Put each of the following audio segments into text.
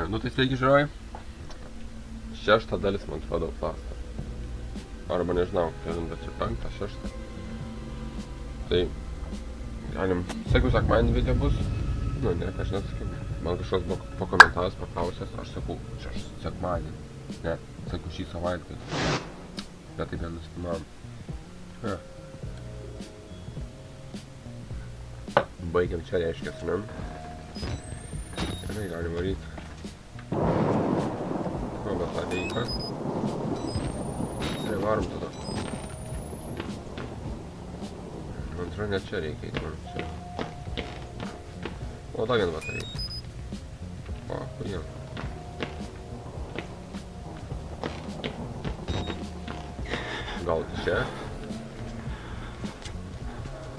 Nu tai sveiki žiūrovai. Šešta dalis, man atrodo, Outlast'o. Arba nežinau, kelinta čia penktą, šeštą. Tai galim, sakiau, sekmadienį video bus. Nu, ne, aš nesakiau. Man kažkas buvo pakomentavęs, paklausęs, aš sakau, sekmadienį. Ne, sakau, šį savaitgalį. Bet taip nenustimavom. Baigiam čia reiškias, ne? Gerai, galim varyti. Bet tą veiką. Gerai, varom tada. Man atrodo, net čia reikia eiti, man čia. O, dar vieną batareiką. O, kodėl? Gal čia?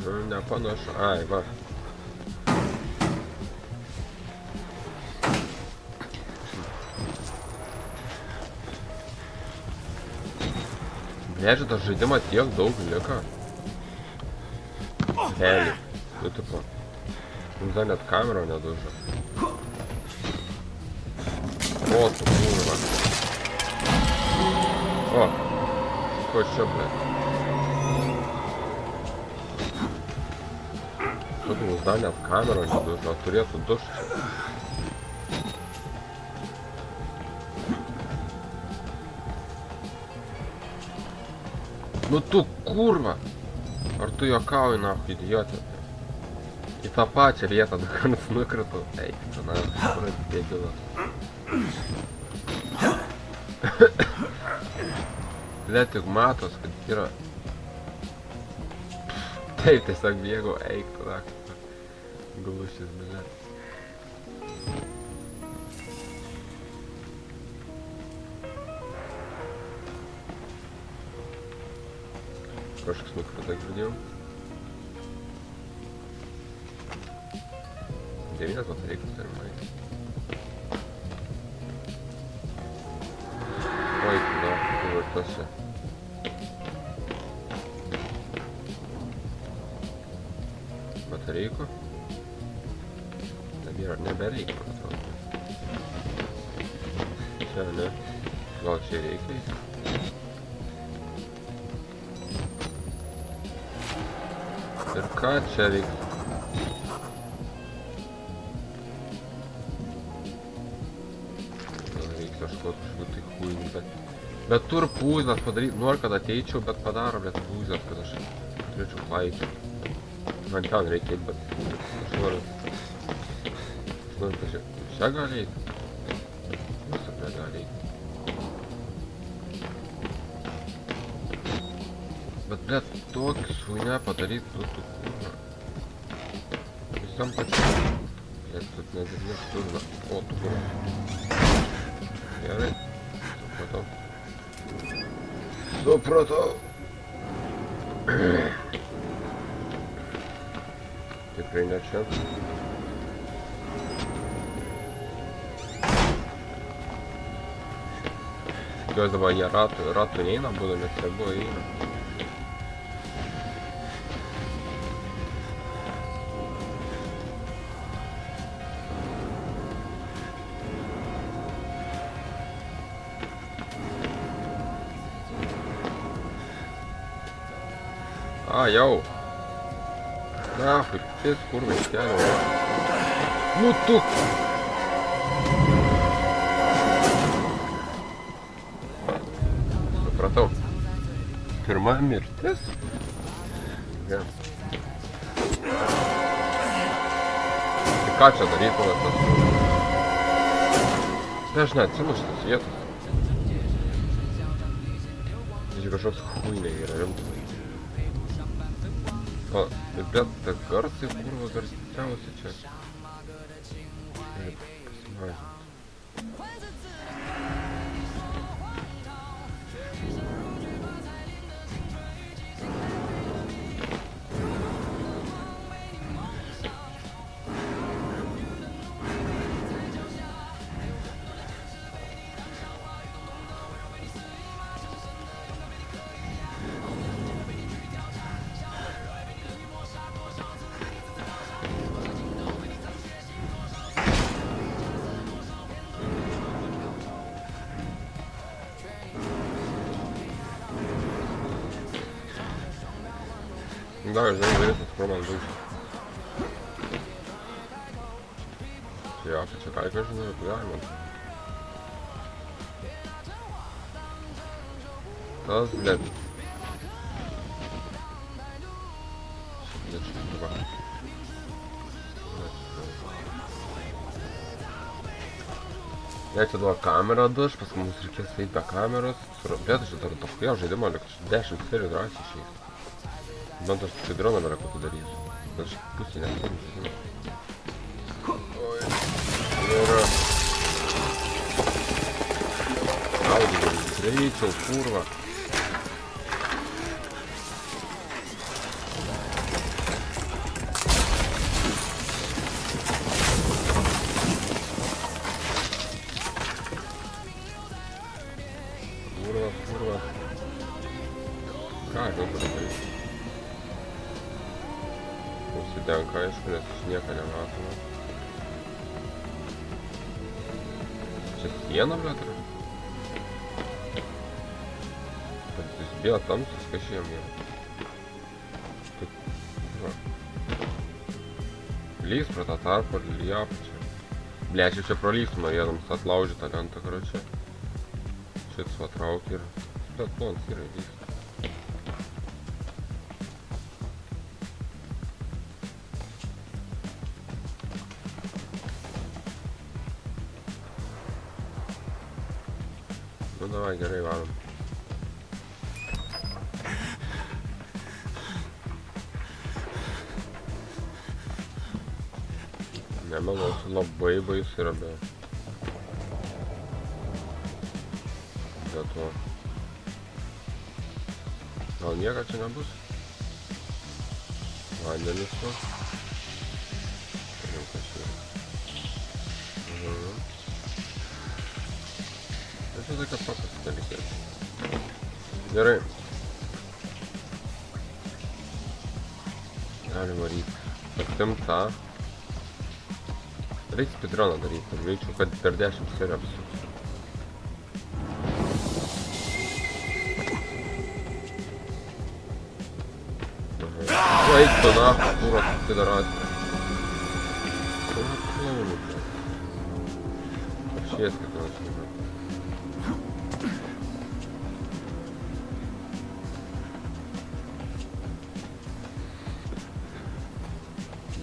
Nu, nepanašu. Ai, va. Nežiūrėjau, tas žaidimas tiek daug liko. Heli. Nu, tipo. Mums dar net kamera nedužo. O, tu kurva. O. Ko čia, blėt? Tu mums dar net kamera nedužo. Turėtų dužti. Nu tu kurva! Ar tu juokauji, nahu, idiotė? Į tą pačią vietą du kartus nukritau. Eik, tu na, surat dėbilas. Blet, juk matos, kad yra... Taip, tiesiog bėgau, eik, tada. Gulušis, blet. Kažkas nukrita, girdėjau. 9 batareikos turim eiti. Oi, na, kuvartose. Batareiko. Nebereikia, man atrodo. Čia, ne. Gal čia reikia eiti? Ir ką čia reikia? Gal reikia kažkokiu tai huijų, bet tur pūznas padaryt, noriu, kad ateičiau, bet padaro, bet pūznas, kad aš turėčiau klaidžią. Man ten reikia eiti, bet aš noriu pažiūrėti. Čia gali eiti? Visur negali eiti. Bet, blet, tokį suinę padaryt, tu kurva. Visam pačiu. Blet, tu nedirnės turna. O, tu kurva. Gerai. Supratau. Supratau. Tikrai ne čia. Tikiuosi dabar jie ratų neina, būdų, nes jie buvo eina. A, jau. Nahui, šis kurva iš kelio. Nu tu! Supratau. Pirma mirtis? Ja. Tai ką čia darytų tas? Tai aš neatsimenu šitas vietas. Tai kažkoks huinė yra rimtas. O, bet ta garsai kurva garsiausia čia. Taip, pasimažinti. Да, žinai, vyresnis pro man baigti. Jo, kad čia ką žinau, galima. Tas, blėt. Blėt, šitą. Jei čia duoda kamerą duš, pas mums reikės eiti be kameros. Blėt, aš dar tokia žaidimo, lik 10 serijų drąsiai išeis. Bent aš tai droną dar ką darysiu. Bet aš pusį neturim. Oi. Ir... Audžiu, greičiau, kurva. Kurva. Ką aš dabar daryti? Užsidenka, aišku, nes iš nieko nematoma. Čia siena, blėt, yra? Bet jis bija tamsus, kas jam yra. Taip, va. Lys pro tą tarpą ir į apačią. Blėt, čia prolystų norėdams atlaužyti tą lentą, karočią. Šits va traukia ir... Bet plons yra lys. Nu, davai, gerai varom. Nemeluosiu, labai baisu yra be to. Gal nieko čia nebus? Vandenis to. Turim kažkaip. Tai čia tokia paprasta dalykai. Gerai. Galim varyti. Paktim tą. Reikia speedruną daryti, kad greičiau, kad per 10 serijų apsuks. Eik tu nahą, kūro, pidarasė. Kūro, klaunu, čia. Apšieskit, aš nežinau.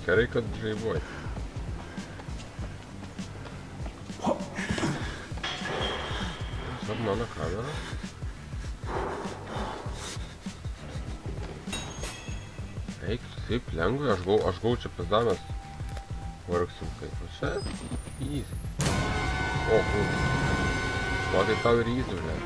Gerai, kad žaibuoji. Sab mano kamera. Eik, taip lengvai, aš gau čia pizdamės vargsim kaip. O čia easy. O, kur. O, tai tau ir easy, blė.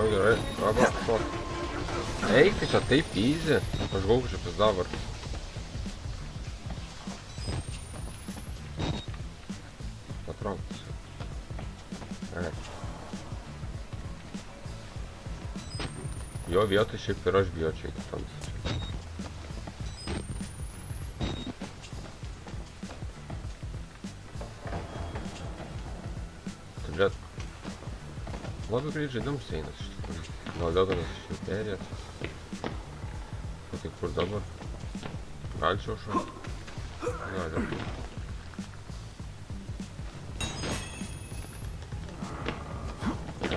Gerai, arba, fuck. Eik, tai čia taip easy. Aš gau čia pizdavar. Patrauktis. Jo vietoj šiaip ir aš bijočiau iki tamsiai. Tai blėt. Labai greit žaidimus einas iš tikrųjų. Gal dėl to nes iš jų perėt. O tai kur dabar? Galčiau šau? Galim.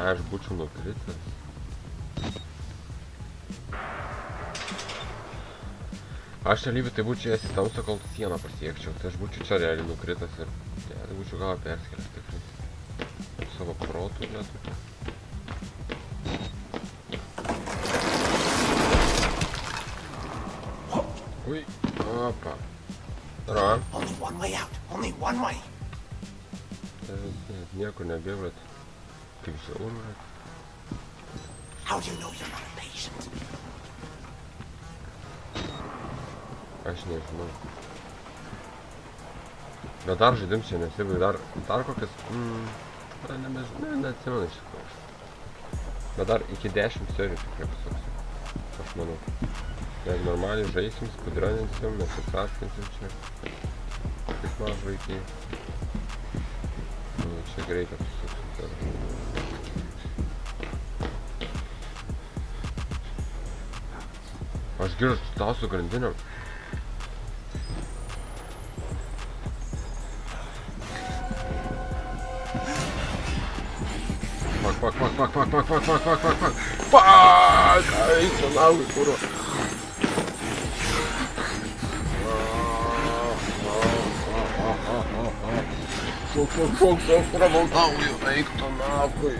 Aš būčiau nukritęs. Aš realybė tai būčiau jas į tamsą, kol sieną pasiekčiau. Tai aš būčiau čia realiai nukritęs ir... Ja, tai būčiau gal perskelęs tikrai. Savo protų lietučią. Ui, opa. Daro. Only one way out. Only one way. Niekur nebėgrat. Kaip žiaurų. How do you know you're not a patient? Aš nežinau. Bet dar žaidim čia nesibaigia, dar kokias... neatsimenu iš tikrųjų. Bet dar iki 10 serijų tikrai pasuksiu. Aš manau. Jeigu normaliai žaisim, skudroninsim, nesisaskinsim čia. Kaip maž vaikai. Čia greitai pasuksim. Aš girstu tau su grandinėm. Fuck! Eisiu naugui, kuro. Šok, pravaltauju, eik tu naugui.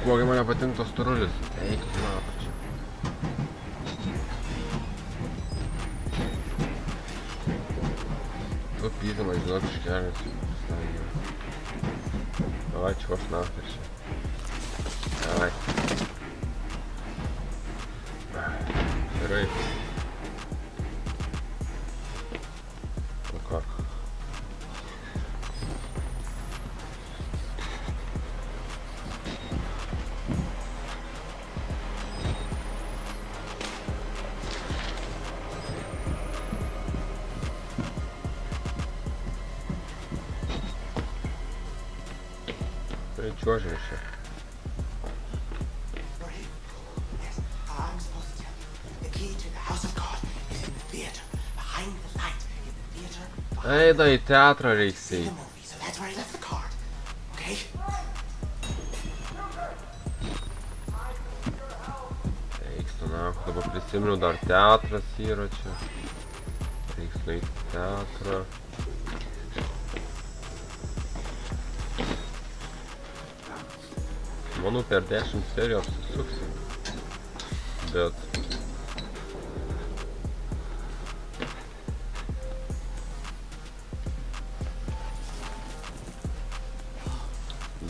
Kogi mane patink tos turulis. Eik tu naugui čia. Tu pyzimą, žinok, iš kelias. Давай, чего ж нахер все. Давай. Сырый. Ну как? Чего же еще? Yes, I'm supposed to tell you. The key to the House of God is in the theater, behind the light, in the theater. Ей, да и театра reiks See the eit. movie, so that's where I left the card. Okay? Reiks tu nahu, dabar prisiminiau dar teatras yra čia. Reiks nueit į teatrą. Manau, per 10 serijų apsisuksim. Bet...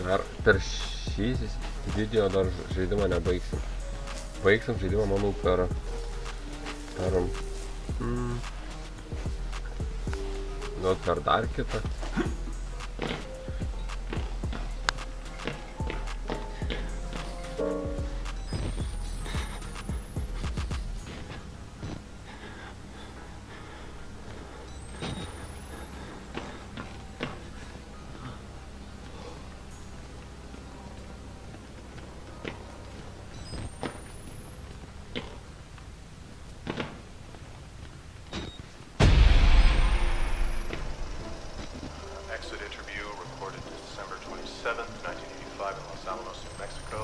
Dar per šį video dar žaidimą nebaigsim. Baigsim žaidimą, manau, per... Gal per dar kitą. Exit interview recorded December 27th, 1985 in Los Alamos, New Mexico.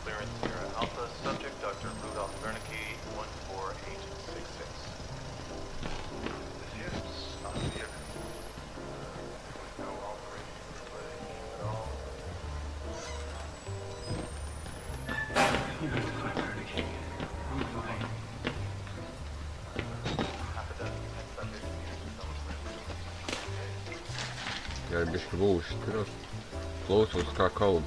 Clearance Sierra Alpha. Subject Dr. Rudolph Wernicke, 14866. The shifts on the theater. No alteration at all. Half a dozen test subjects used some Ir biškai buvau užtirus. Klausiaus, ką kalb.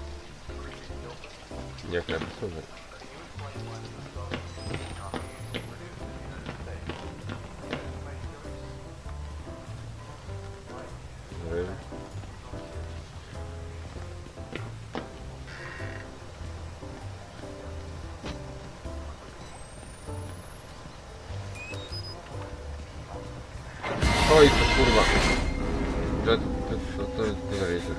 Niek neprisimenu. Gerai. Oj, to kurwa. To jest darysiu.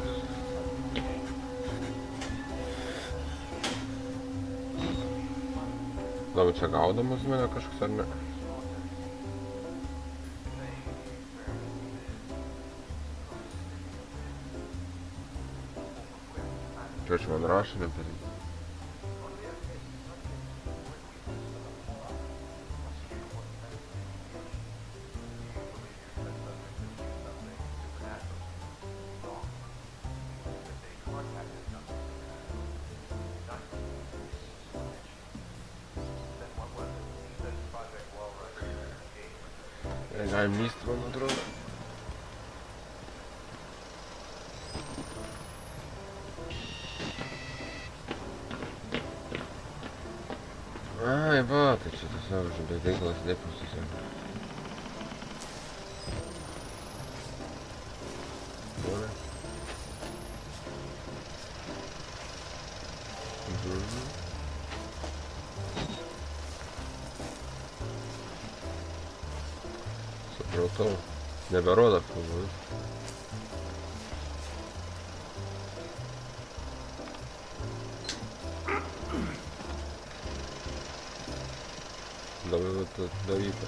Dabar čia gaudamas mane kažkas ar ne? Čia man rašo neparinti. Galim lysti, man atrodo. Ai, va, tai čia tas Dobrze, bez ginklas neposition. Dobra. Supratau. Neberodo filmų. Dabar atidaryta.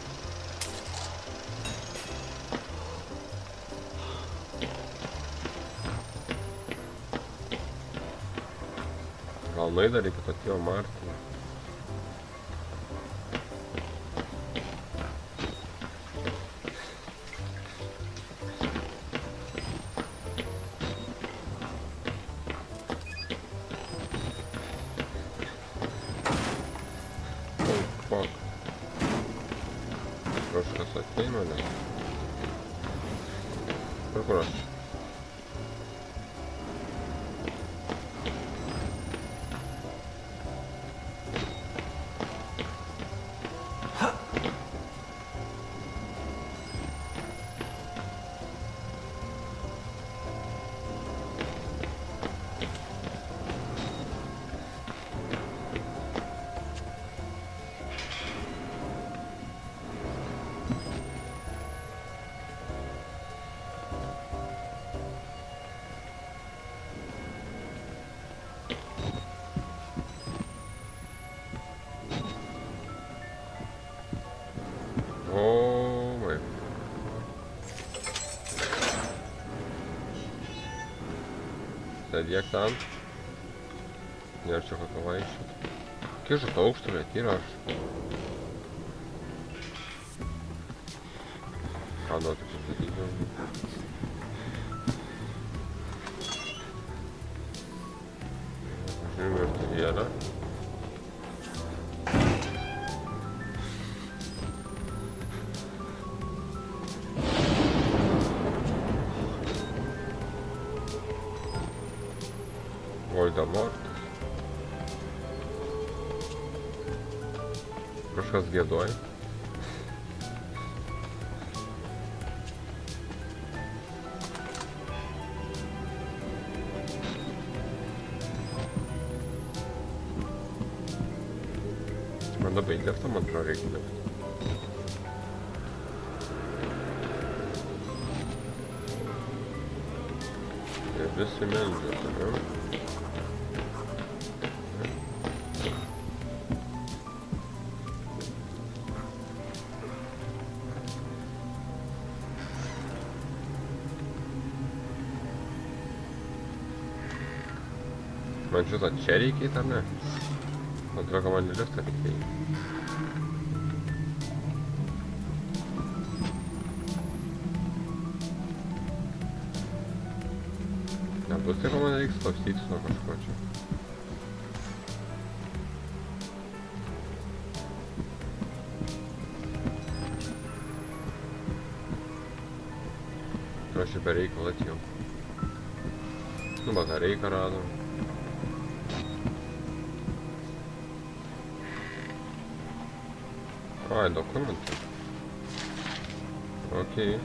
Gal nueida reikia to tėvo Martino. Kažkas ateina, ne? Kur aš? O, my. Sėdėk ten. Nėra čia kokio vaikščioti. Kiek žuto aukšto, bet yra aš. Ką duoti čia sakyti? Žiūrime ir turėlę. Voldemortas. Kažkas gėdoja. Man labai liftą, man atrodo, reikia liftą. Ir visi meldžiasi, ne? Man šitą čia reikia eit, ar ne? Man atrodo, kad man į liftą reikia eit. Nebus tai, kad man reiks slapstytis nuo kažko čia. Aš čia be reikalą atėjau. Nu, batareiką radom. Ai, dokumentai. Okei.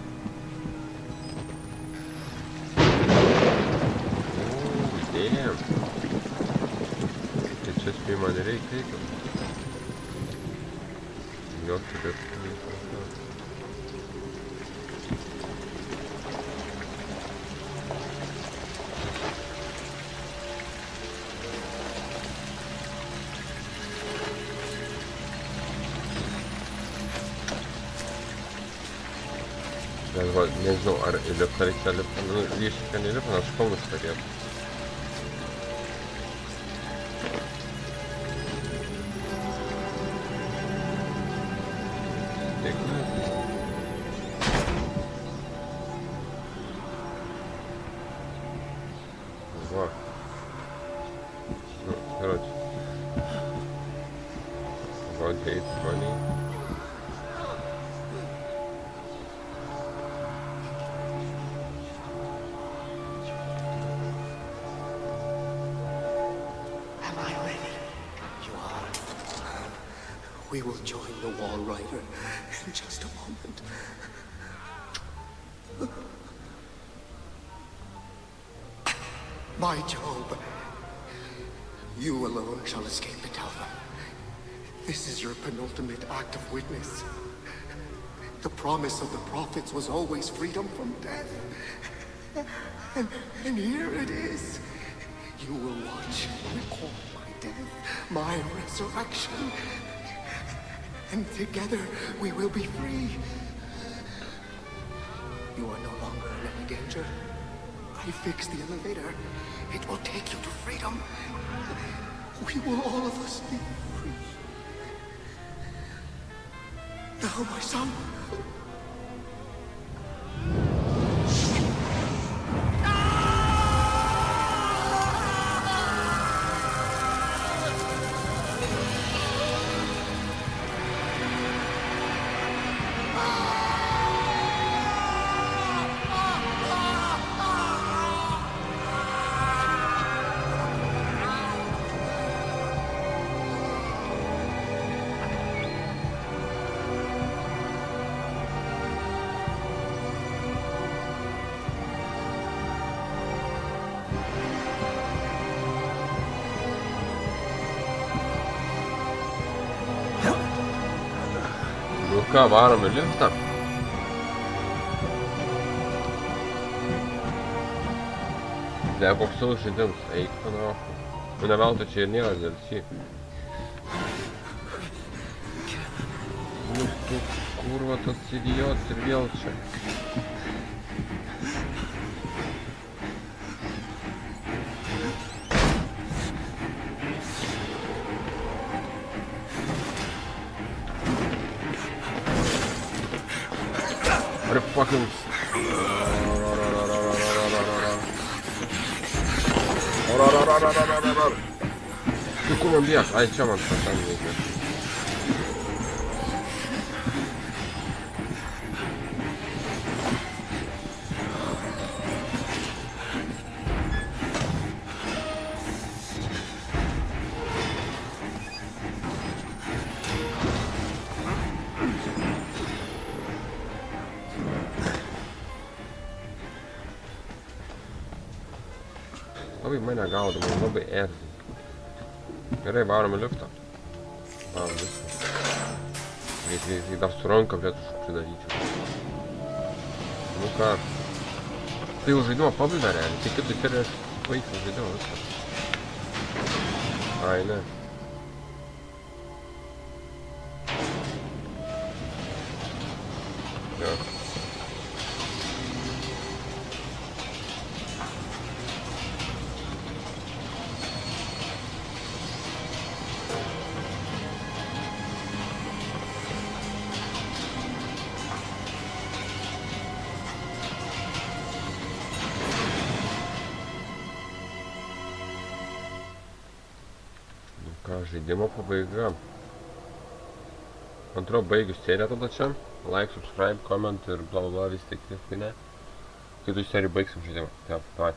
Damn. Tai čia spėj man reikia. Jos turėtų. Bet va, nežinau, ar į liftą reikia lipti, nu, ryškiai ten į liftą, aš kalnus turėtų. Stiklis. Va. Nu, короче. About 8:20. We will join the Wall Rider in just a moment. My Job, you alone shall escape Betelva. This is your penultimate act of witness. The promise of the prophets was always freedom from death. And here it is. You will watch and record my death, my resurrection. And together we will be free. You are no longer in any danger. I fixed the elevator. It will take you to freedom. We will all of us be free. Now, my son. Nu ką, varom į liftą. Ne, koks savo žaidimas, eik panašu. Nu ne veltui čia ir nėra DLC. Nu tu kurva tas idiotas ir vėl čia. Are fucking... Tu kur man bėg? Ai, čia man pasam reikia. Labai mane gaudo, man labai erzina. Gerai, varom į liftą. Varom viską. Reikia dar su ranka plėtų pridaryčiau. Nu ką. Tai jau žaidimo pabaiga realiai. Tai kitai serijos baigsim žaidimo viską. Ai, ne. Jo. Ką, žaidimo pabaiga. Man atrodo, baigiu seriją tada čia. Like, subscribe, comment ir bla bla bla, vis tik, kai ne. Kitų serijų baigsim žaidimą. Taip, bye.